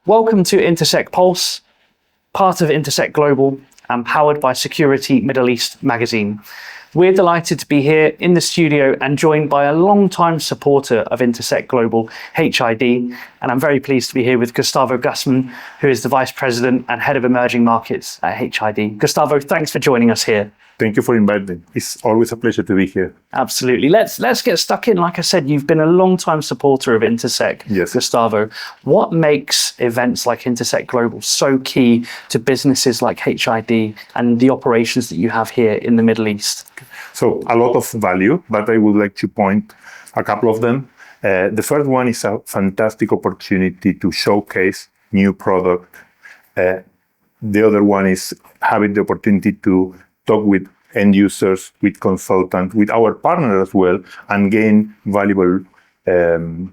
Welcome to Intersec Pulse, part of Intersec Global and powered by Security Middle East magazine. We're delighted to be here in the studio and joined by a long-time supporter of Intersec Global, HID, and I'm very pleased to be here with Gustavo Gassman, who is the Vice President and Head of Emerging Markets at HID. Gustavo, thanks for joining us here. Thank you for inviting me. It's always a pleasure to be here. Absolutely. Let's get stuck in. Like I said, you've been a long-time supporter of Intersec, yes. Gustavo. What makes events like Intersec Global so key to businesses like HID and the operations that you have here in the Middle East? So a lot of value, but I would like to point a couple of them. The first one is a fantastic opportunity to showcase new product. The other one is having the opportunity to talk with end users, with consultants, with our partners as well, and gain valuable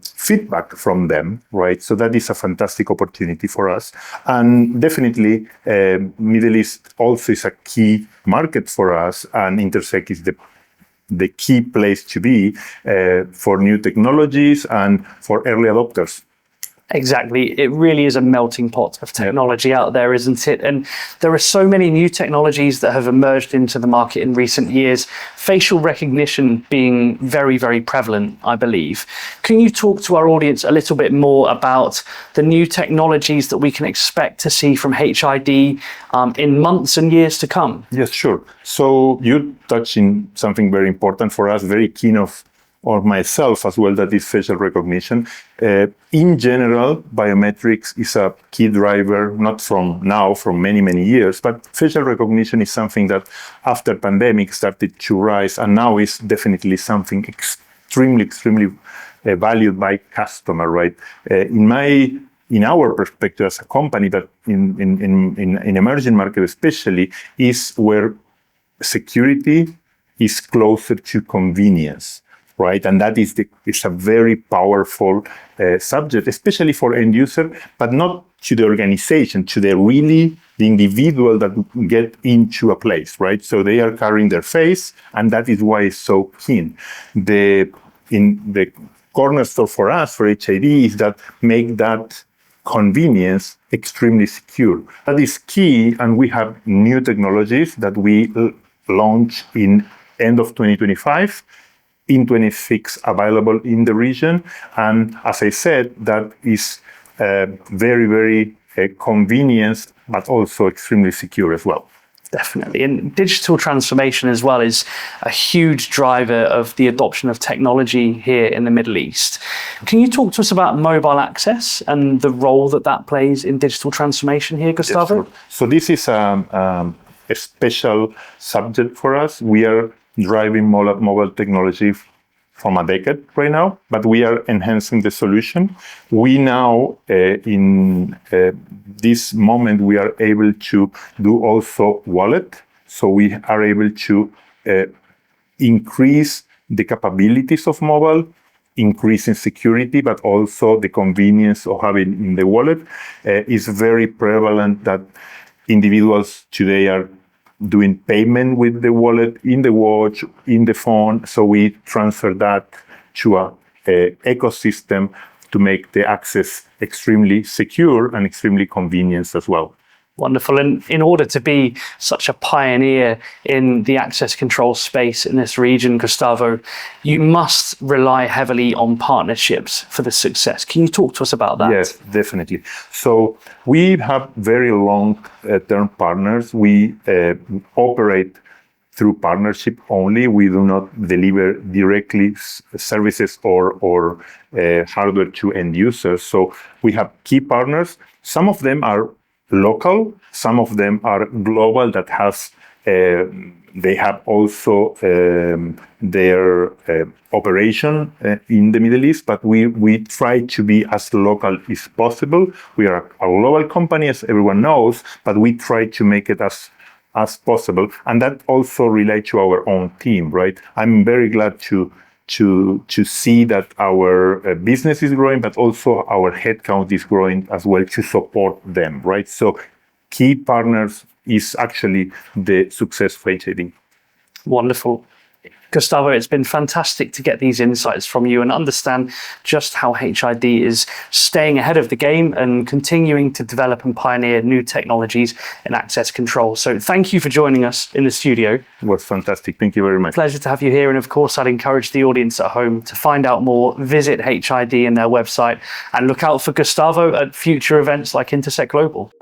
feedback from them, right? So that is a fantastic opportunity for us. And definitely, Middle East also is a key market for us, and Intersec is the key place to be for new technologies and for early adopters. Exactly. It really is a melting pot of technology out there, isn't it? And there are so many new technologies that have emerged into the market in recent years, facial recognition being very, very prevalent, I believe. Can you talk to our audience a little bit more about the new technologies that we can expect to see from HID in months and years to come? Yes, sure. So you touched on something very important for us, very keen or myself as well, that is facial recognition. In general, biometrics is a key driver, not from now, from many, many years, but facial recognition is something that after pandemic started to rise, and now is definitely something extremely valued by customer, right? In our perspective as a company, that in emerging market especially, is where security is closer to convenience. Right, and that is a very powerful subject, especially for end user, but not to the organization, to the individual that get into a place, right? So they are carrying their face, and that is why it's so keen. The cornerstone for us, for HID, is that make that convenience extremely secure. That is key, and we have new technologies that we launch in end of 2025. In 26 available in the region, and as I said, that is very convenient, but also extremely secure as well. Definitely, and digital transformation as well is a huge driver of the adoption of technology here in the Middle East. Can you talk to us about mobile access and the role that plays in digital transformation here, Gustavo? Yes, sure. So this is a special subject for us. We are driving mobile technology from a decade right now, but we are enhancing the solution. We now, in this moment, we are able to do also wallet. So we are able to increase the capabilities of mobile, increasing security, but also the convenience of having in the wallet is very prevalent that individuals today are doing payment with the wallet, in the watch, in the phone. So we transfer that to a ecosystem to make the access extremely secure and extremely convenient as well. Wonderful. And in order to be such a pioneer in the access control space in this region, Gustavo, you must rely heavily on partnerships for the success. Can you talk to us about that? Yes, definitely. So we have very long-term partners. We operate through partnership only. We do not deliver directly services or hardware to end users. So we have key partners. Some of them are local, some of them are global, that has they have also their operation in the Middle East, but we try to be as local as possible. We are a global company, as everyone knows, but we try to make it as possible, and that also relates to our own team, right? I'm very glad to see that our business is growing, but also our headcount is growing as well to support them, right? So key partners is actually the success for HID. Wonderful. Gustavo, it's been fantastic to get these insights from you and understand just how HID is staying ahead of the game and continuing to develop and pioneer new technologies in access control. So thank you for joining us in the studio. It was fantastic. Thank you very much. Pleasure to have you here. And of course, I'd encourage the audience at home to find out more, visit HID and their website, and look out for Gustavo at future events like Intersec Global.